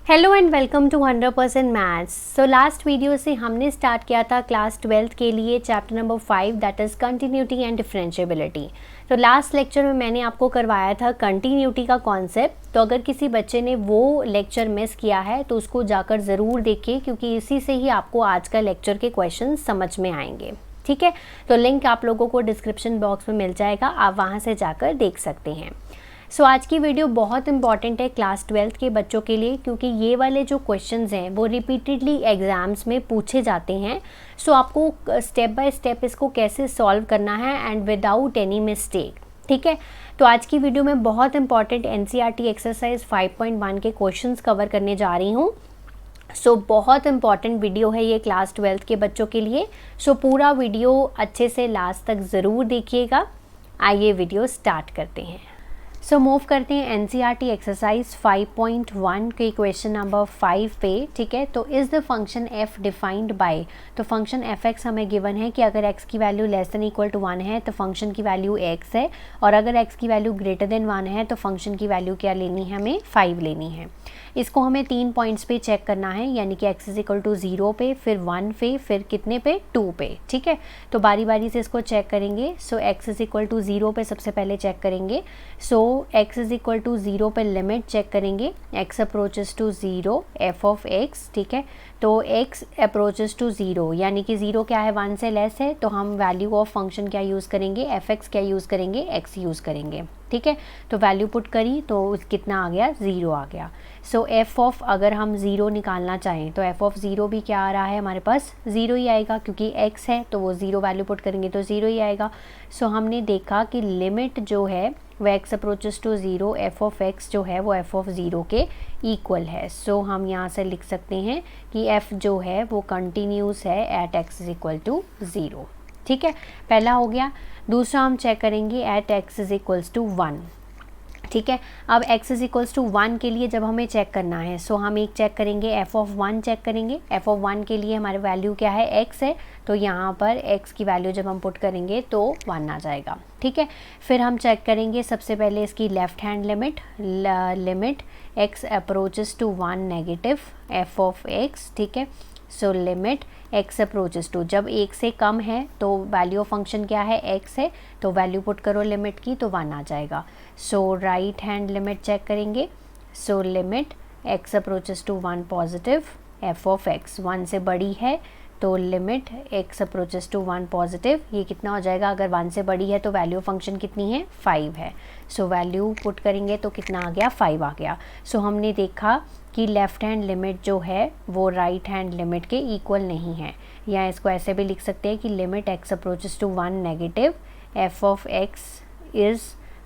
Hello and welcome to 100% maths. So last video से हमने start किया था क्लास 12th के लिए chapter number 5 that is continuity and differentiability. तो लास्ट लेक्चर में मैंने आपको करवाया था कंटिन्यूटी का कॉन्सेप्ट। तो अगर किसी बच्चे ने वो लेक्चर मिस किया है तो उसको जाकर ज़रूर देखिए, क्योंकि इसी से ही आपको आज का लेक्चर के क्वेश्चन समझ में आएंगे। ठीक है, तो लिंक आप लोगों को डिस्क्रिप्शन बॉक्स में मिल जाएगा, आप वहाँ से जाकर देख सकते हैं। सो आज की वीडियो बहुत इंपॉर्टेंट है क्लास 12th के बच्चों के लिए, क्योंकि ये वाले जो क्वेश्चंस हैं वो रिपीटेडली एग्ज़ाम्स में पूछे जाते हैं। सो आपको स्टेप बाय स्टेप इसको कैसे सॉल्व करना है एंड विदाउट एनी मिस्टेक। ठीक है, तो आज की वीडियो में बहुत इंपॉर्टेंट एनसीईआरटी एक्सरसाइज 5.1 के क्वेश्चंस कवर करने जा रही हूँ। सो बहुत इंपॉर्टेंट वीडियो है ये क्लास 12th के बच्चों के लिए। सो पूरा वीडियो अच्छे से लास्ट तक ज़रूर देखिएगा। आइए वीडियो स्टार्ट करते हैं। सो मूव करते हैं एनसीईआरटी एक्सरसाइज 5.1 के क्वेश्चन नंबर 5 पे। ठीक है, तो is the function f defined by, तो फंक्शन एफ एक्स हमें गिवन है कि अगर एक्स की value less than equal to 1 है तो फंक्शन की वैल्यू एक्स है, और अगर एक्स की वैल्यू ग्रेटर देन 1 है तो फंक्शन की वैल्यू क्या लेनी है, हमें 5 लेनी है। इसको हमें 3 पॉइंट्स पे चेक करना है, यानी कि एक्स इज इक्वल टू 0 पे, फिर 1 पे, फिर कितने पे, 2 पे। ठीक है, तो बारी बारी से इसको चेक करेंगे। So x is equal to 0 पे सबसे पहले चेक करेंगे। So x is equal to 0 पे लिमिट चेक करेंगे, x approaches to 0 f of x. ठीक है, तो एक्स अप्रोचेस टू 0 यानी कि 0 क्या है, 1 से लेस है, तो हम वैल्यू ऑफ फंक्शन क्या यूज़ करेंगे, एफ एक्स क्या यूज़ करेंगे, एक्स यूज़ करेंगे। ठीक है, तो वैल्यू पुट करी तो कितना आ गया, 0 आ गया। सो एफ ऑफ अगर हम 0 निकालना चाहें तो एफ ऑफ 0 भी क्या आ रहा है, हमारे पास 0 ही आएगा, क्योंकि x है तो वो 0 वैल्यू पुट करेंगे तो 0 ही आएगा। सो हमने देखा कि लिमिट जो है वो x approaches to 0 f of x जो है वो एफ ऑफ 0 के इक्वल है। सो हम यहाँ से लिख सकते हैं कि f जो है वो कंटिन्यूस है at x is equal to 0। ठीक है, पहला हो गया। दूसरा हम चेक करेंगे at x is equals to 1। ठीक है, अब x इज इक्वल्स टू 1 के लिए जब हमें चेक करना है, सो हम एक चेक करेंगे, f ऑफ 1 चेक करेंगे। f ऑफ 1 के लिए हमारे वैल्यू क्या है, x है, तो यहाँ पर x की वैल्यू जब हम पुट करेंगे तो 1 आ जाएगा। ठीक है, फिर हम चेक करेंगे सबसे पहले इसकी left hand limit, limit x approaches to 1 negative f of x। ठीक है, so limit x approaches to, जब 1 से कम है तो वैल्यू ऑफ फंक्शन क्या है, x है, तो वैल्यू पुट करो लिमिट की तो 1 आ जाएगा। So right hand limit check करेंगे। So limit x approaches to 1 positive f of x, 1 से बड़ी है तो limit x approaches to 1 positive, ये कितना हो जाएगा, अगर 1 से बड़ी है तो वैल्यू फंक्शन कितनी है, 5 है। सो वैल्यू पुट करेंगे तो कितना आ गया, 5 आ गया। सो हमने देखा कि लेफ़्ट हैंड लिमिट जो है वो राइट हैंड लिमिट के इक्वल नहीं है, या इसको ऐसे भी लिख सकते हैं कि limit x approaches to 1 negative f of x is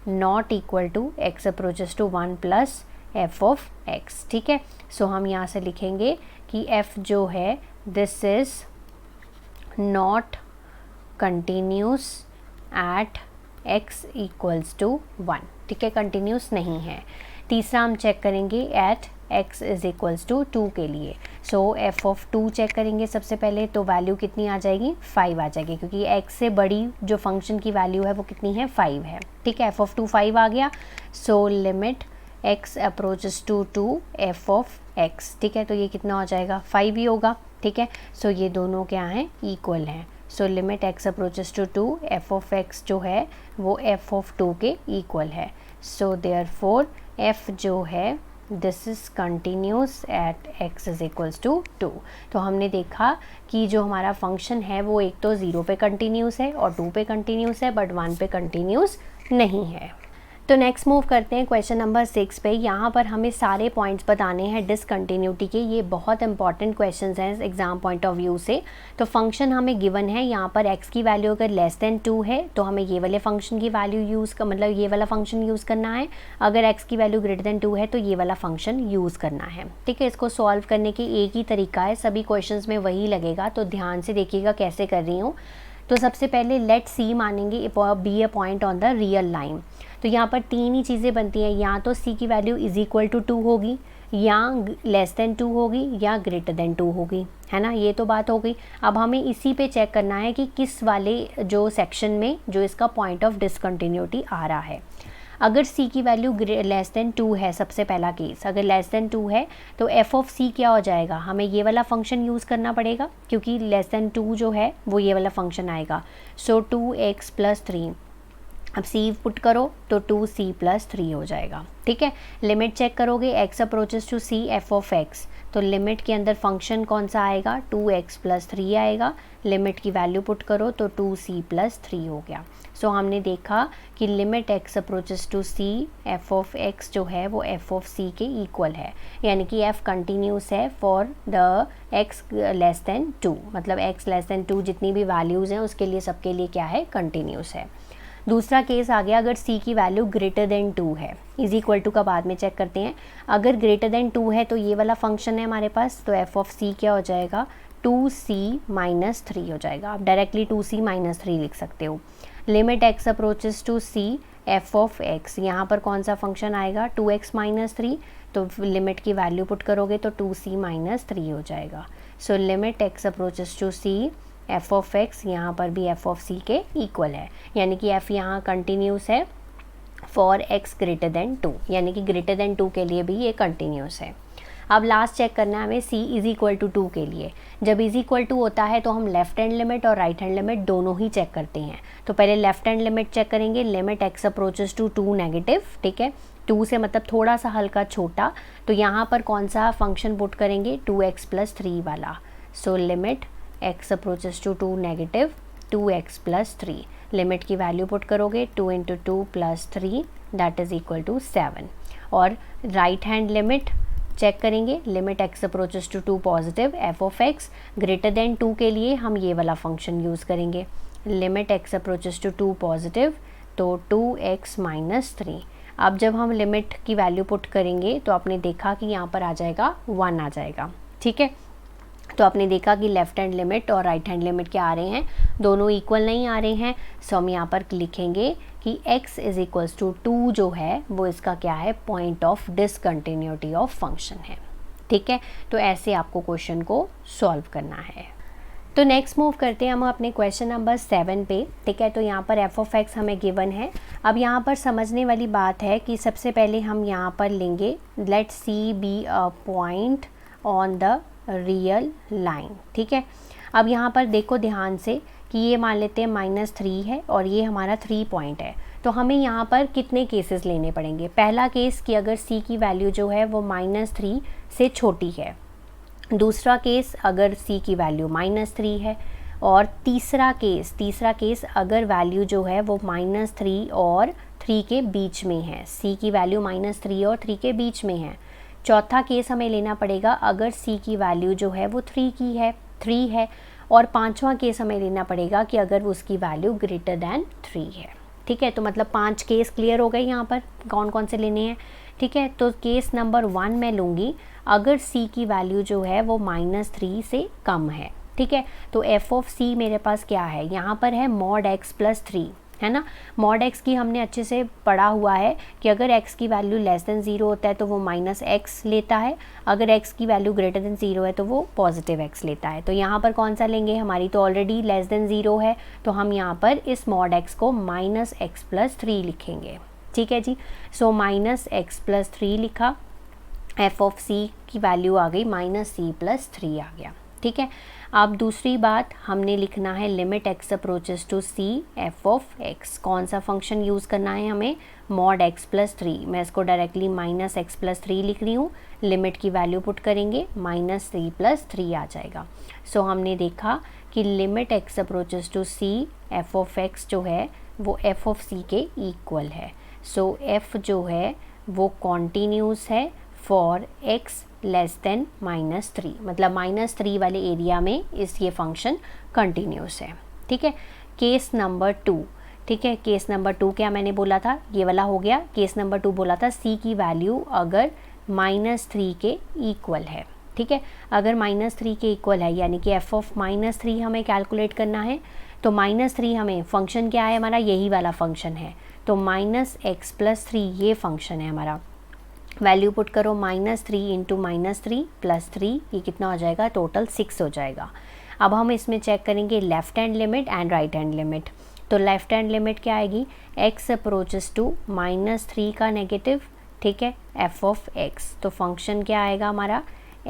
not equal to x approaches to 1 plus f of x। ठीक है, सो हम यहाँ से लिखेंगे कि f जो है this is not continuous at x equals to 1। ठीक है, कंटिन्यूस नहीं है। तीसरा हम चेक करेंगे at x is equals to 2 के लिए। सो f ऑफ 2 चेक करेंगे सबसे पहले, तो वैल्यू कितनी आ जाएगी, 5 आ जाएगी, क्योंकि x से बड़ी जो फंक्शन की वैल्यू है वो कितनी है, 5 है। ठीक है, f ऑफ 2 5 आ गया। So limit x approaches to 2 f of x। ठीक है, तो ये कितना हो जाएगा, 5 ही होगा। ठीक है, सो ये दोनों क्या हैं, इक्वल हैं। So limit x approaches to 2 f of x जो है वो f ऑफ 2 के इक्वल है। सो देयरफॉर f जो है this is continuous at x is equals to 2। तो हमने देखा कि जो हमारा फंक्शन है वो एक तो 0 पे कंटिन्यूस है और 2 पे कंटिन्यूस है, बट 1 पे कंटिन्यूस नहीं है। तो नेक्स्ट मूव करते हैं क्वेश्चन नंबर 6 पे। यहाँ पर हमें सारे पॉइंट्स बताने हैं डिसकंटिन्यूटी के। ये बहुत इंपॉर्टेंट क्वेश्चंस हैं एग्जाम पॉइंट ऑफ व्यू से। तो फंक्शन हमें गिवन है, यहाँ पर x की वैल्यू अगर लेस देन 2 है तो हमें ये वाले फंक्शन की वैल्यू यूज़ का मतलब ये वाला फंक्शन यूज़ करना है, अगर x की वैल्यू ग्रेटर देन 2 है तो ये वाला फंक्शन यूज़ करना है। ठीक है, इसको सॉल्व करने की एक ही तरीका है, सभी क्वेश्चन में वही लगेगा, तो ध्यान से देखिएगा कैसे कर रही हूँ। तो सबसे पहले लेट सी मानेंगे B a point on the real line. तो यहाँ पर 3 ही चीज़ें बनती हैं, या तो c की वैल्यू इज इक्वल टू 2 होगी, या लेस देन 2 होगी, या ग्रेटर देन 2 होगी, है ना। ये तो बात हो गई। अब हमें इसी पे चेक करना है कि किस वाले जो सेक्शन में जो इसका पॉइंट ऑफ डिसकंटिन्यूटी आ रहा है। अगर c की वैल्यू लेस देन 2 है, सबसे पहला केस अगर लेस देन 2 है तो f ऑफ c क्या हो जाएगा, हमें ये वाला फंक्शन यूज़ करना पड़ेगा क्योंकि लेस देन 2 जो है वो ये वाला फंक्शन आएगा। सो 2x + 3, अब c पुट करो तो 2c + 3 हो जाएगा। ठीक है, लिमिट चेक करोगे x approaches to c f of x, तो लिमिट के अंदर फंक्शन कौन सा आएगा, 2x + 3 आएगा। लिमिट की वैल्यू पुट करो तो 2c + 3 हो गया। सो हमने देखा कि limit x approaches to c f of x जो है वो f ऑफ c के इक्वल है, यानी कि f कंटिन्यूस है for the x less than 2, मतलब x लेस देन 2 जितनी भी वैल्यूज़ हैं उसके लिए सबके लिए क्या है, कंटिन्यूस है। दूसरा केस आ गया, अगर c की वैल्यू ग्रेटर देन 2 है, इज इक्वल टू का बाद में चेक करते हैं। अगर ग्रेटर देन 2 है तो ये वाला फंक्शन है हमारे पास, तो f ऑफ c क्या हो जाएगा, 2c - 3 हो जाएगा। आप डायरेक्टली 2c - 3 लिख सकते हो। Limit x approaches to c f of x, यहाँ पर कौन सा फंक्शन आएगा, 2x - 3, तो लिमिट की वैल्यू पुट करोगे तो 2c - 3 हो जाएगा। So limit x approaches to c f of x यहाँ पर भी f ऑफ c के इक्वल है, यानी कि f यहाँ कंटिन्यूस है फॉर x ग्रेटर देन 2, यानी कि ग्रेटर देन 2 के लिए भी ये कंटिन्यूस है। अब लास्ट चेक करना है हमें c इज़ इक्वल टू 2 के लिए। जब इज़ इक्वल टू होता है तो हम लेफ्ट हैंड लिमिट और राइट हैंड लिमिट दोनों ही चेक करते हैं। तो पहले लेफ्ट हैंड लिमिट चेक करेंगे, limit x approaches to 2 negative, ठीक है, 2 से मतलब थोड़ा सा हल्का छोटा, तो यहाँ पर कौन सा फंक्शन पुट करेंगे, 2x + 3 वाला। So limit x approaches to 2 negative 2x + 3, limit की वैल्यू पुट करोगे 2 × 2 + 3 दैट इज़ इक्वल टू 7। और राइट हैंड लिमिट चेक करेंगे, limit x approaches to 2 positive f of x greater than 2 के लिए हम ये वाला फंक्शन यूज़ करेंगे, limit x approaches to 2 positive तो 2x - 3। अब जब हम लिमिट की वैल्यू पुट करेंगे तो आपने देखा कि यहाँ पर आ जाएगा 1 आ जाएगा। ठीक है, तो आपने देखा कि लेफ़्ट हैंड लिमिट और राइट हैंड लिमिट क्या आ रहे हैं, दोनों इक्वल नहीं आ रहे हैं। सो हम यहाँ पर लिखेंगे कि x इज़ इक्वल्स टू 2 जो है वो इसका क्या है, point of discontinuity of function है। ठीक है, तो ऐसे आपको क्वेश्चन को सॉल्व करना है। तो नेक्स्ट मूव करते हैं हम अपने क्वेश्चन नंबर 7 पे। ठीक है, तो यहाँ पर f ऑफ x हमें गिवन है। अब यहाँ पर समझने वाली बात है कि सबसे पहले हम यहाँ पर लेंगे let c be a point on the real line. ठीक है, अब यहाँ पर देखो ध्यान से कि ये मान लेते हैं -3 है और ये हमारा 3 पॉइंट है, तो हमें यहाँ पर कितने केसेस लेने पड़ेंगे। पहला केस कि अगर c की वैल्यू जो है वो -3 से छोटी है, दूसरा केस अगर c की वैल्यू -3 है, और तीसरा केस अगर वैल्यू जो है वो -3 और 3 के बीच में है, c की वैल्यू -3 और 3 के बीच में है। चौथा केस हमें लेना पड़ेगा अगर c की वैल्यू जो है वो 3 है, और पांचवा केस हमें लेना पड़ेगा कि अगर उसकी वैल्यू ग्रेटर देन 3 है। ठीक है, तो मतलब 5 केस क्लियर हो गए यहाँ पर कौन कौन से लेने हैं। ठीक है, तो केस नंबर 1 मैं लूँगी अगर c की वैल्यू जो है वो -3 से कम है। ठीक है, तो f ऑफ c मेरे पास क्या है, यहाँ पर है mod x + 3, है ना। mod x की हमने अच्छे से पढ़ा हुआ है कि अगर x की वैल्यू लेस देन 0 होता है तो वो -x लेता है, अगर x की वैल्यू ग्रेटर देन 0 है तो वो पॉजिटिव x लेता है। तो यहाँ पर कौन सा लेंगे, हमारी तो ऑलरेडी लेस देन 0 है, तो हम यहाँ पर इस mod x को -x + 3 लिखेंगे। ठीक है जी, सो -x + 3 लिखा, f ऑफ c की वैल्यू आ गई -c + 3 आ गया। ठीक है, अब दूसरी बात हमने लिखना है limit x approaches to c f of x, कौन सा फंक्शन यूज़ करना है हमें, mod x + 3। मैं इसको डायरेक्टली -x + 3 लिख रही हूँ, लिमिट की वैल्यू पुट करेंगे -c + 3 आ जाएगा। सो हमने देखा कि limit x approaches to c f of x जो है वो f ऑफ c के इक्वल है। सो f जो है वो कॉन्टीन्यूस है फॉर x लेस देन -3, मतलब -3 वाले एरिया में ये फंक्शन कंटिन्यूस है। ठीक है, केस नंबर 2। ठीक है, केस नंबर 2 क्या मैंने बोला था, ये वाला हो गया। केस नंबर 2 बोला था c की वैल्यू अगर -3 के इक्वल है। ठीक है, अगर -3 के इक्वल है यानी कि f ऑफ -3 हमें कैलकुलेट करना है, तो -3 हमें फंक्शन क्या है हमारा, यही वाला फंक्शन है, तो -x + 3 ये फंक्शन है हमारा। वैल्यू पुट करो -3 × -3 + 3, ये कितना हो जाएगा, टोटल 6 हो जाएगा। अब हम इसमें चेक करेंगे left hand limit and right hand limit. तो लेफ्ट हैंड लिमिट क्या आएगी, x अप्रोचेस टू -3 का नेगेटिव, ठीक है, f ऑफ x। तो फंक्शन क्या आएगा हमारा,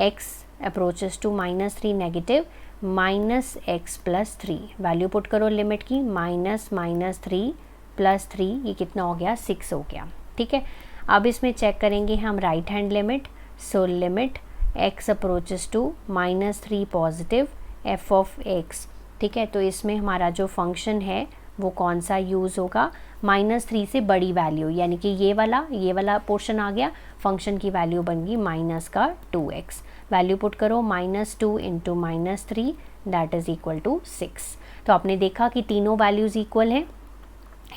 x approaches to -3 negative -x + 3, value put करो लिमिट की, -3 + 3 ये कितना हो गया, 6 हो गया, ठीक है। अब इसमें चेक करेंगे हम right hand limit, so limit x approaches to -3 positive f of x, ठीक है। तो इसमें हमारा जो फंक्शन है वो कौन सा यूज़ होगा, -3 से बड़ी वैल्यू, यानी कि ये वाला पोर्शन आ गया, फंक्शन की वैल्यू बन गई -2x, वैल्यू पुट करो, -2 × -3 दैट इज़ इक्वल टू 6। तो आपने देखा कि तीनों वैल्यूज़ इक्वल हैं,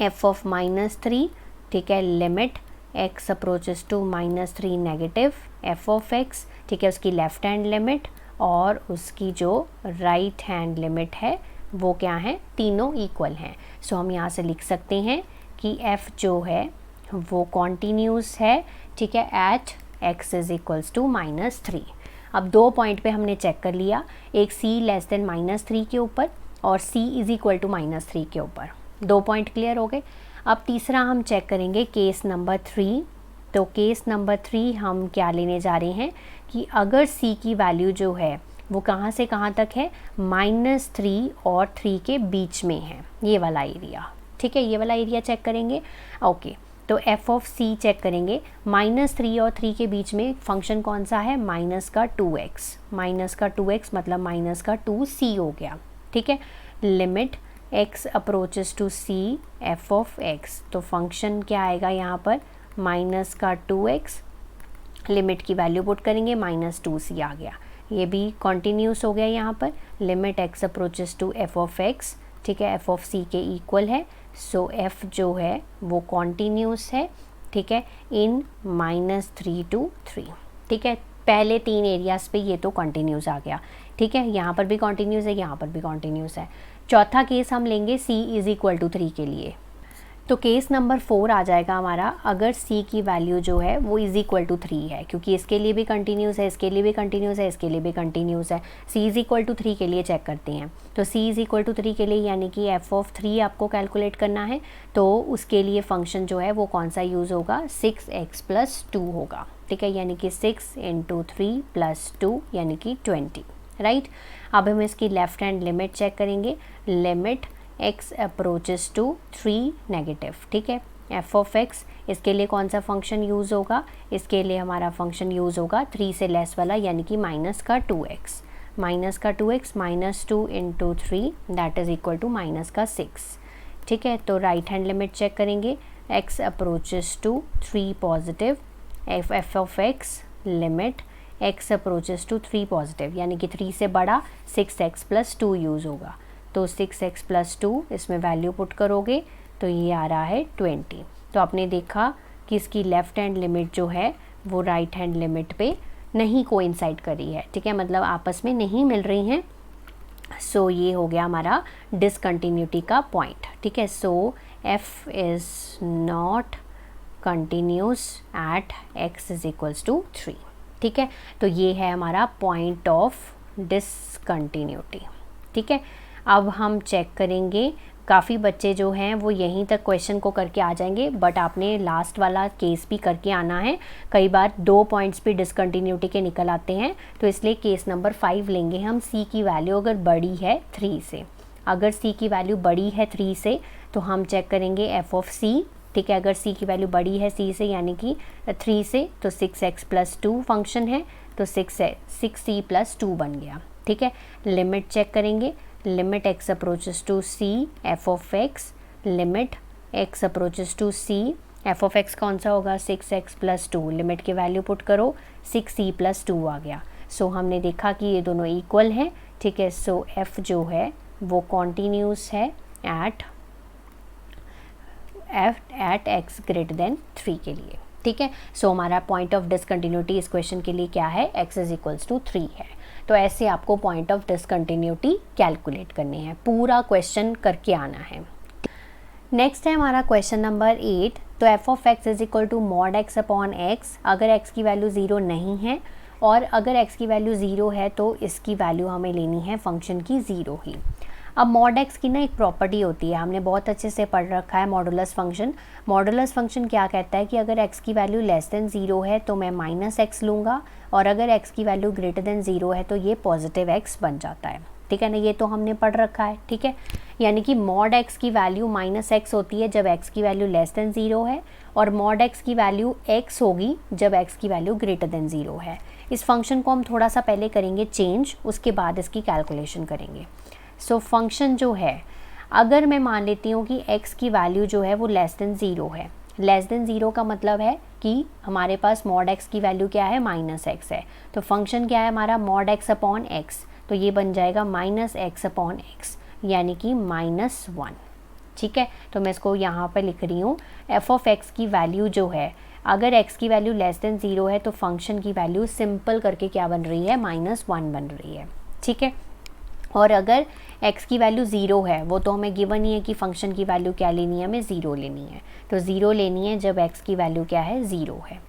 f ऑफ -3, ठीक है, limit x approaches to -3 negative f of x, ठीक है, उसकी लेफ्ट हैंड लिमिट और उसकी जो राइट हैंड लिमिट है वो क्या है, तीनों इक्वल हैं। सो हम यहाँ से लिख सकते हैं कि f जो है वो कॉन्टीन्यूस है, ठीक है, at x is equals to -3। अब 2 पॉइंट पे हमने चेक कर लिया, एक c लेस देन -3 के ऊपर और c इज़ इक्वल टू -3 के ऊपर, 2 पॉइंट क्लियर हो गए। अब तीसरा हम चेक करेंगे केस नंबर 3। तो केस नंबर 3 हम क्या लेने जा रहे हैं कि अगर c की वैल्यू जो है वो कहाँ से कहाँ तक है, -3 और 3 के बीच में है, ये वाला एरिया, ठीक है, ये वाला एरिया चेक करेंगे। ओके, तो f ऑफ c चेक करेंगे, -3 और 3 के बीच में फंक्शन कौन सा है, -2x, -2x मतलब -2c हो गया, ठीक है। Limit x approaches to c f of x, तो फंक्शन क्या आएगा यहाँ पर, -2x, लिमिट की वैल्यू पुट करेंगे, -2c आ गया, ये भी कॉन्टीन्यूस हो गया यहाँ पर, limit x approaches to f of x, ठीक है, f ऑफ c के इक्वल है, सो f जो है वो कॉन्टीन्यूस है, ठीक है, इन -3 to 3, ठीक है। पहले 3 एरियाज पे ये तो कॉन्टीन्यूस आ गया, ठीक है, यहाँ पर भी कॉन्टीन्यूस है, यहाँ पर भी कॉन्टीन्यूस है। चौथा केस हम लेंगे c इज़ इक्वल टू 3 के लिए, तो केस नंबर 4 आ जाएगा हमारा, अगर c की वैल्यू जो है वो इज़ इक्वल टू 3 है, क्योंकि इसके लिए भी कंटिन्यूस है, इसके लिए भी कंटिन्यूस है, इसके लिए भी कंटिन्यूस है। c इज़ इक्वल टू 3 के लिए चेक करते हैं, तो c इज़ इक्वल टू 3 के लिए यानी कि f ऑफ 3 आपको कैलकुलेट करना है, तो उसके लिए फंक्शन जो है वो कौन सा यूज़ होगा, 6x + 2 होगा, ठीक है, यानी कि 6 × 3 + 2 यानी कि 20, राइट। अब हम इसकी लेफ्ट हैंड लिमिट चेक करेंगे, limit x approaches to 3 negative, ठीक है, f ऑफ x, इसके लिए कौन सा फंक्शन यूज़ होगा, इसके लिए हमारा फंक्शन यूज़ होगा 3 से लेस वाला, यानी कि -2x, -2x -2 × 3 that is equal to -6, ठीक है। तो राइट हैंड लिमिट चेक करेंगे, x approaches to 3 positive f of x, limit x approaches to 3 positive, यानी कि 3 से बड़ा 6x + 2 यूज़ होगा, तो 6x + 2 इसमें वैल्यू पुट करोगे तो ये आ रहा है 20। तो आपने देखा कि इसकी लेफ़्ट हैंड लिमिट जो है वो राइट हैंड लिमिट पे नहीं कोइंसाइड कर रही है, ठीक है, मतलब आपस में नहीं मिल रही हैं। सो ये हो गया हमारा डिसकंटिन्यूटी का पॉइंट, ठीक है। So f is not continuous at x is equals to 3, ठीक है। तो ये है हमारा पॉइंट ऑफ डिसकंटिन्यूटी, ठीक है। अब हम चेक करेंगे, काफ़ी बच्चे जो हैं वो यहीं तक क्वेश्चन को करके आ जाएंगे, बट आपने लास्ट वाला केस भी करके आना है। कई बार 2 पॉइंट्स भी डिसकंटिन्यूटी के निकल आते हैं, तो इसलिए केस नंबर 5 लेंगे हम। c की वैल्यू अगर बड़ी है 3 से, अगर c की वैल्यू बड़ी है 3 से तो हम चेक करेंगे f ऑफ c, ठीक है। अगर c की वैल्यू बड़ी है c से यानी कि 3 से, तो 6x + 2 फंक्शन है, तो 6c + 2 बन गया, ठीक है। लिमिट चेक करेंगे, limit x approaches to c f of x, limit x approaches to c f of x कौन सा होगा, 6x + 2, लिमिट की वैल्यू पुट करो 6c + 2 आ गया। सो हमने देखा कि ये दोनों इक्वल हैं, ठीक है। सो f जो है वो कॉन्टीन्यूस है एट x ग्रेटर देन 3 के लिए, ठीक है। सो हमारा पॉइंट ऑफ डिसकंटिन्यूटी इस क्वेश्चन के लिए क्या है, x इज़ इक्वल्स टू 3 है। तो ऐसे आपको पॉइंट ऑफ डिसकंटिन्यूटी कैलकुलेट करने हैं, पूरा क्वेश्चन करके आना है। नेक्स्ट है हमारा क्वेश्चन नंबर 8। तो f of x is equal to mod x upon x, अगर x की वैल्यू 0 नहीं है और अगर x की वैल्यू 0 है तो इसकी वैल्यू हमें लेनी है फंक्शन की 0 ही। अब मॉड एक्स की ना एक प्रॉपर्टी होती है, हमने बहुत अच्छे से पढ़ रखा है मॉडुलस फंक्शन। मॉडुलस फंक्शन क्या कहता है कि अगर एक्स की वैल्यू लेस देन 0 है तो मैं माइनस एक्स लूँगा, और अगर एक्स की वैल्यू ग्रेटर देन 0 है तो ये पॉजिटिव एक्स बन जाता है, ठीक है ना। ये तो हमने पढ़ रखा है, ठीक है। यानी कि मॉड एक्स की वैल्यू माइनस एक्स होती है जब एक्स की वैल्यू लेस देन 0 है, और मॉड एक्स की वैल्यू एक्स होगी जब एक्स की वैल्यू ग्रेटर देन 0 है। इस फंक्शन को हम थोड़ा सा पहले करेंगे चेंज, उसके बाद इसकी कैलकुलेशन करेंगे। सो फंक्शन जो है, अगर मैं मान लेती हूँ कि x की वैल्यू जो है वो लेस देन 0 है, लेस देन 0 का मतलब है कि हमारे पास मॉड x की वैल्यू क्या है, माइनस एक्स है, तो फंक्शन क्या है हमारा, मॉड x अपॉन एक्स, तो ये बन जाएगा माइनस एक्स अपॉन एक्स, यानी कि -1, ठीक है। तो मैं इसको यहाँ पर लिख रही हूँ, एफ ऑफ एक्स की वैल्यू जो है, अगर x की वैल्यू लेस देन 0 है तो फंक्शन की वैल्यू सिंपल करके क्या बन रही है, -1 बन रही है, ठीक है। और अगर x की वैल्यू 0 है, वो तो हमें गिवन ही है कि फंक्शन की वैल्यू क्या लेनी है, हमें 0 लेनी है, तो 0 लेनी है जब x की वैल्यू क्या है, 0 है।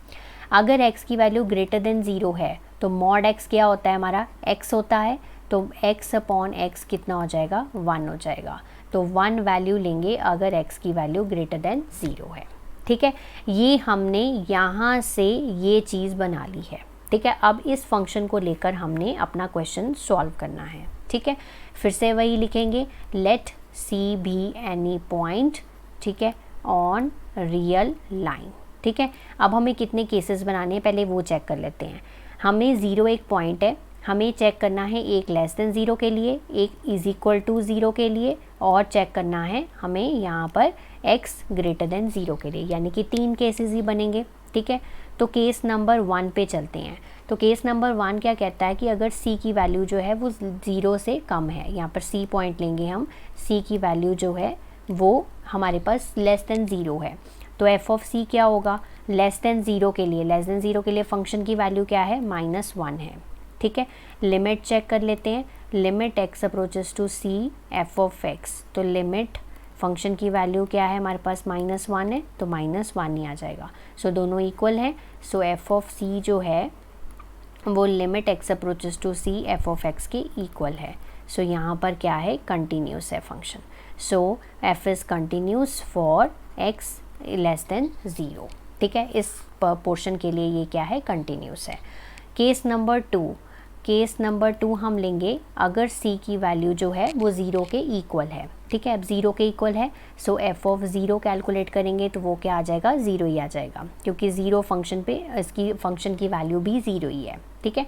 अगर x की वैल्यू ग्रेटर देन 0 है तो मॉड x क्या होता है हमारा, x होता है, तो x अपॉन x कितना हो जाएगा, 1 हो जाएगा, तो 1 वैल्यू लेंगे अगर x की वैल्यू ग्रेटर देन 0 है, ठीक है। ये हमने यहाँ से ये चीज़ बना ली है, ठीक है। अब इस फंक्शन को लेकर हमने अपना क्वेश्चन सॉल्व करना है, ठीक है। फिर से वही लिखेंगे, let c be any point, ठीक है, ऑन रियल लाइन, ठीक है। अब हमें कितने केसेस बनाने हैं पहले वो चेक कर लेते हैं। हमें 0 एक पॉइंट है, हमें चेक करना है एक लेस देन 0 के लिए, एक इज इक्वल टू 0 के लिए, और चेक करना है हमें यहाँ पर x ग्रेटर देन 0 के लिए, यानी कि 3 केसेस ही बनेंगे, ठीक है। तो केस नंबर 1 पे चलते हैं। तो केस नंबर 1 क्या कहता है कि अगर c की वैल्यू जो है वो 0 से कम है, यहाँ पर c पॉइंट लेंगे हम, c की वैल्यू जो है वो हमारे पास लेस देन 0 है, तो f ऑफ c क्या होगा, लेस देन 0 के लिए, लेस देन 0 के लिए फंक्शन की वैल्यू क्या है, -1 है, ठीक है। लिमिट चेक कर लेते हैं, limit x approaches to c f of x, तो लिमिट फंक्शन की वैल्यू क्या है हमारे पास, -1 है, तो -1 ही आ जाएगा। सो दोनों इक्वल हैं, सो f ऑफ c जो है वो limit x approaches to c f of x के इक्वल है। सो यहाँ पर क्या है, कंटिन्यूस है function, so f is continuous for x less than 0, ठीक है। इस पोर्शन के लिए ये क्या है, कंटिन्यूस है। केस नंबर 2 हम लेंगे अगर c की वैल्यू जो है वो 0 के इक्वल है, ठीक है। अब 0 के इक्वल है, सो f ऑफ 0 कैलकुलेट करेंगे तो वो क्या आ जाएगा, 0 ही आ जाएगा, क्योंकि 0 फंक्शन पे इसकी फंक्शन की वैल्यू भी 0 ही है, ठीक है।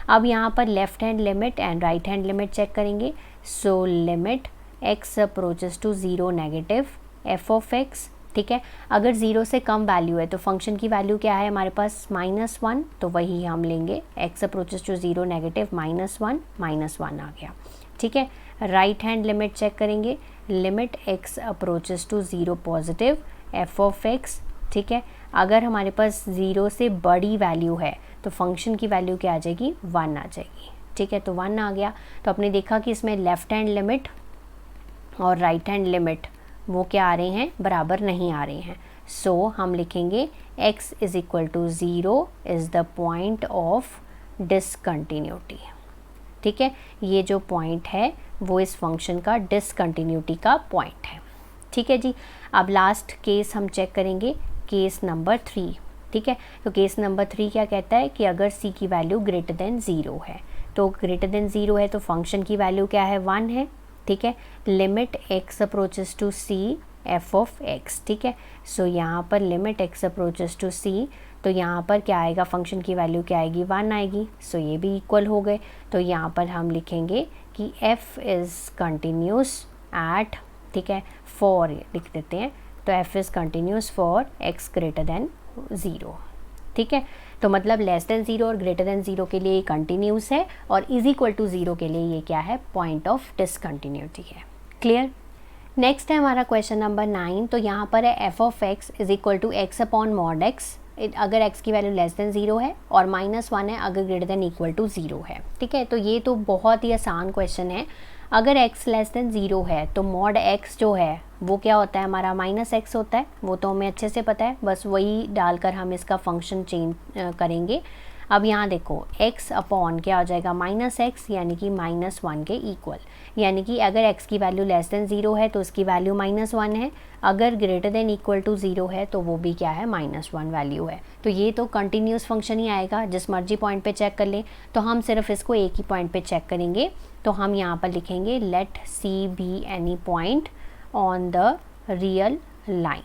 अब यहाँ पर left hand limit and right hand limit check करेंगे। So limit x approaches to 0 negative f of x, ठीक है। अगर 0 से कम वैल्यू है तो फंक्शन की वैल्यू क्या है हमारे पास, -1, तो वही हम लेंगे, x अप्रोचेस टू 0 नेगेटिव -1 आ गया, ठीक है। राइट हैंड लिमिट चेक करेंगे, limit x approaches to 0 positive f of x, ठीक है। अगर हमारे पास 0 से बड़ी वैल्यू है तो फंक्शन की वैल्यू क्या आ जाएगी, 1 आ जाएगी, ठीक है। तो 1 आ गया, तो आपने देखा कि इसमें लेफ्ट हैंड लिमिट और राइट हैंड लिमिट वो क्या आ रहे हैं, बराबर नहीं आ रहे हैं। सो हम लिखेंगे x is equal to 0 is the point of discontinuity, ठीक है। ये जो पॉइंट है वो इस फंक्शन का डिसकंटिन्यूटी का पॉइंट है, ठीक है जी। अब लास्ट केस हम चेक करेंगे, केस नंबर 3, ठीक है। तो केस नंबर 3 क्या कहता है कि अगर c की वैल्यू ग्रेटर देन 0 है, तो ग्रेटर देन 0 है तो फंक्शन की वैल्यू क्या है, 1 है, ठीक है। Limit x approaches to c f of x, ठीक है। सो यहाँ पर limit x approaches to c, तो यहाँ पर क्या आएगा, फंक्शन की वैल्यू क्या आएगी, 1 आएगी, सो ये भी इक्वल हो गए। तो यहाँ पर हम लिखेंगे कि f इज़ कंटिन्यूस एट, ठीक है, फॉर लिख देते हैं, तो f is continuous for x greater then 0, ठीक है। तो मतलब लेस देन 0 और ग्रेटर देन 0 के लिए ये कंटिन्यूस है, और इज इक्वल टू 0 के लिए ये क्या है, पॉइंट ऑफ डिसकंटिन्यूटी है। क्लियर। नेक्स्ट है हमारा क्वेश्चन नंबर 9। तो यहाँ पर है f of x is equal to x upon mod x, अगर x की वैल्यू लेस देन 0 है, और -1 है अगर ग्रेटर देन इक्वल टू 0 है, ठीक है। तो ये तो बहुत ही आसान क्वेश्चन है। अगर x लेस देन 0 है तो मॉड x जो है वो क्या होता है हमारा, -x होता है, वो तो हमें अच्छे से पता है, बस वही डालकर हम इसका फंक्शन चेंज करेंगे। अब यहाँ देखो x अपॉन क्या हो जाएगा -x, यानी कि -1 के इक्वल, यानी कि अगर x की वैल्यू लेस देन 0 है तो उसकी वैल्यू -1 है, अगर ग्रेटर देन इक्वल टू 0 है तो वो भी क्या है, -1 वैल्यू है। तो ये तो कंटिन्यूस फंक्शन ही आएगा, जिस मर्जी पॉइंट पे चेक कर लें। तो हम सिर्फ इसको एक ही पॉइंट पे चेक करेंगे, तो हम यहाँ पर लिखेंगे let c be any point on the real line.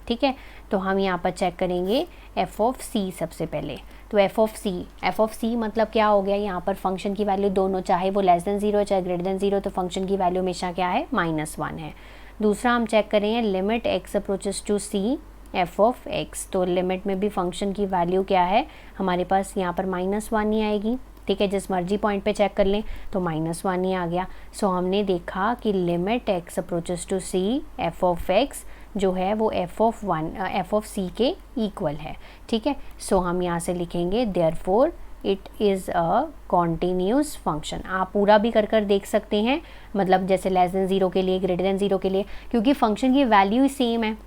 ठीक है, तो हम यहाँ पर चेक करेंगे एफ ऑफ सी सबसे पहले। तो एफ ऑफ सी मतलब क्या हो गया, यहाँ पर फंक्शन की वैल्यू दोनों, चाहे वो लेस देन 0 चाहे ग्रेटर देन 0, तो फंक्शन की वैल्यू हमेशा क्या है, -1 है। दूसरा हम चेक करेंगे limit x approaches to c f of x। तो लिमिट में भी फंक्शन की वैल्यू क्या है, हमारे पास यहाँ पर -1 ही आएगी। ठीक है, जिस मर्जी पॉइंट पे चेक कर लें तो -1 ही आ गया। सो हमने देखा कि limit x approaches to c f of x जो है वो एफ ऑफ सी के इक्वल है। ठीक है, सो हम यहाँ से लिखेंगे therefore it is a continuous function. आप पूरा भी कर देख सकते हैं, मतलब जैसे लेस देन 0 के लिए, ग्रेटर देन 0 के लिए, क्योंकि फंक्शन की वैल्यू ही सेम है।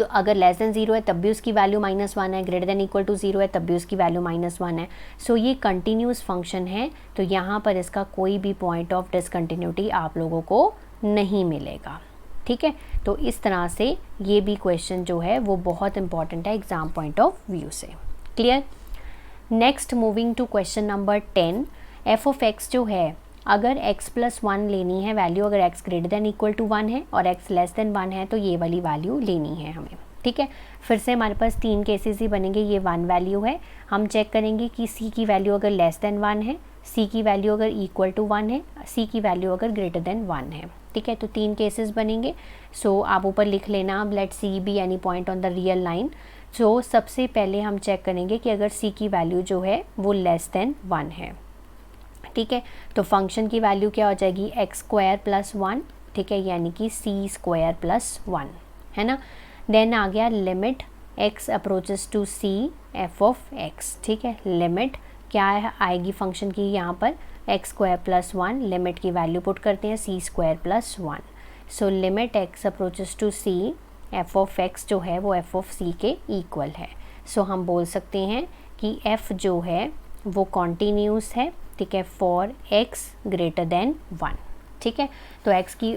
अगर लेस देन 0 है तब भी उसकी वैल्यू -1 है, ग्रेटर देन इक्वल टू 0 है तब भी उसकी वैल्यू -1 है। सो ये कंटिन्यूस फंक्शन है, तो यहाँ पर इसका कोई भी पॉइंट ऑफ डिसकंटिन्यूटी आप लोगों को नहीं मिलेगा। ठीक है, तो इस तरह से ये भी क्वेश्चन जो है वो बहुत इंपॉर्टेंट है एग्जाम पॉइंट ऑफ व्यू से। Clear. Next moving to question number 10, f of x जो है, अगर x+1 लेनी है वैल्यू, अगर x greater than equal to 1 है और x लेस देन 1 है तो ये वाली वैल्यू लेनी है हमें। ठीक है, फिर से हमारे पास 3 केसेस ही बनेंगे। ये 1 वैल्यू है, हम चेक करेंगे कि c की वैल्यू अगर लेस देन 1 है, c की वैल्यू अगर इक्वल टू 1 है, c की वैल्यू अगर ग्रेटर देन 1 है। ठीक है, तो 3 केसेस बनेंगे। सो आप ऊपर लिख लेना, अब let c be any point on the real line. So सबसे पहले हम चेक करेंगे कि अगर c की वैल्यू जो है वो लेस देन 1 है। ठीक है, तो फंक्शन की वैल्यू क्या हो जाएगी, x² + 1। ठीक है, यानी कि c² + 1 है ना। देन आ गया limit x approaches to c f of x। ठीक है, लिमिट क्या आएगी फंक्शन की, यहाँ पर x² + 1, लिमिट की वैल्यू पुट करते हैं c² + 1। So limit x approaches to c f of x जो है वो एफ ऑफ c के इक्वल है। सो हम बोल सकते हैं कि f जो है वो कॉन्टीन्यूस है। ठीक है, फॉर x ग्रेटर देन 1। ठीक है, तो x की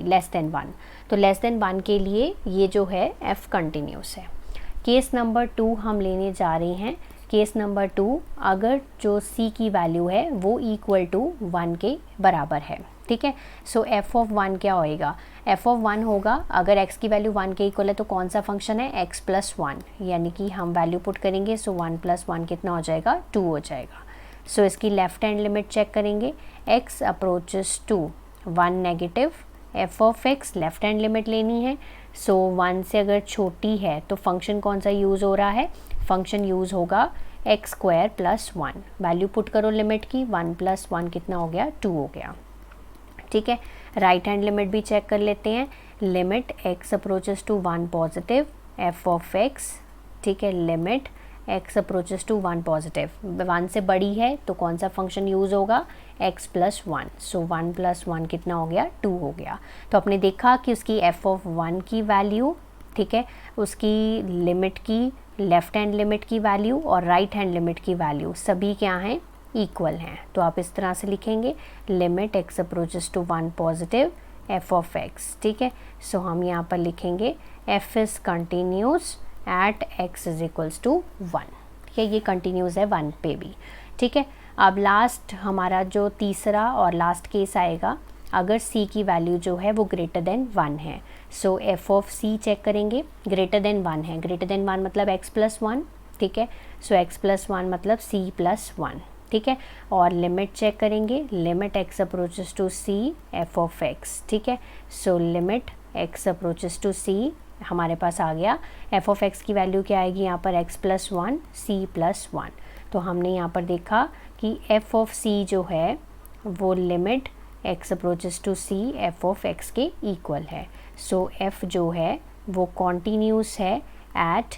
लेस देन 1, तो लेस देन 1 के लिए ये जो है f कंटिन्यूस है। केस नंबर 2 हम लेने जा रहे हैं। केस नंबर 2, अगर जो c की वैल्यू है वो इक्वल टू 1 के बराबर है। ठीक है, सो एफ ऑफ 1 क्या होएगा, एफ ऑफ 1 होगा, अगर x की वैल्यू 1 के इक्वल है तो कौन सा फंक्शन है, x+1, यानी कि हम वैल्यू पुट करेंगे। सो 1 + 1 कितना हो जाएगा, 2 हो जाएगा। सो इसकी लेफ्ट हैंड लिमिट चेक करेंगे, x approaches to 1 negative, f of x left hand limit लेनी है। सो 1 से अगर छोटी है तो फंक्शन कौन सा यूज़ हो रहा है, फंक्शन यूज़ होगा x² + 1। वैल्यू पुट करो लिमिट की, 1 + 1 कितना हो गया, 2 हो गया। ठीक है, राइट हैंड लिमिट भी चेक कर लेते हैं, limit x approaches to 1 positive f of x। ठीक है, limit x approaches to 1 positive, 1 से बड़ी है तो कौन सा फंक्शन यूज़ होगा, x + 1। सो 1 + 1 कितना हो गया, 2 हो गया। तो आपने देखा कि उसकी f ऑफ 1 की वैल्यू, ठीक है, उसकी लिमिट की लेफ़्ट हैंड लिमिट की वैल्यू और राइट हैंड लिमिट की वैल्यू सभी क्या हैं, इक्वल हैं। तो आप इस तरह से लिखेंगे, limit x approaches to 1 positive f of x। ठीक है, सो हम यहाँ पर लिखेंगे f is continuous at x = 1। ठीक है, ये कंटिन्यूस है 1 पे भी। ठीक है, अब लास्ट हमारा जो तीसरा और लास्ट केस आएगा, अगर c की वैल्यू जो है वो ग्रेटर देन 1 है। सो एफ ऑफ c चेक करेंगे, ग्रेटर देन 1 है, ग्रेटर देन 1 मतलब x+1। ठीक है, सो x+1 मतलब c+1। ठीक है, और लिमिट चेक करेंगे, limit x approaches to c f of x। ठीक है, so limit x approaches to c हमारे पास आ गया, एफ ऑफ x की वैल्यू क्या आएगी यहाँ पर, x+1 c+1। तो हमने यहाँ पर देखा कि एफ ऑफ c जो है वो limit x approaches to c f of x के इक्वल है। सो f जो है वो कॉन्टीन्यूस है एट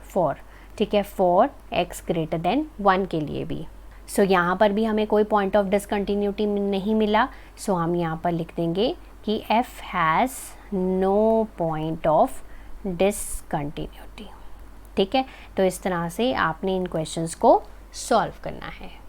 फॉर, ठीक है, फॉर x ग्रेटर देन 1 के लिए भी। सो यहाँ पर भी हमें कोई पॉइंट ऑफ डिसकंटिन्यूटी नहीं मिला। सो हम यहाँ पर लिख देंगे कि f has no point of discontinuity. ठीक है। तो इस तरह से आपने इन क्वेश्चंस को सॉल्व करना है।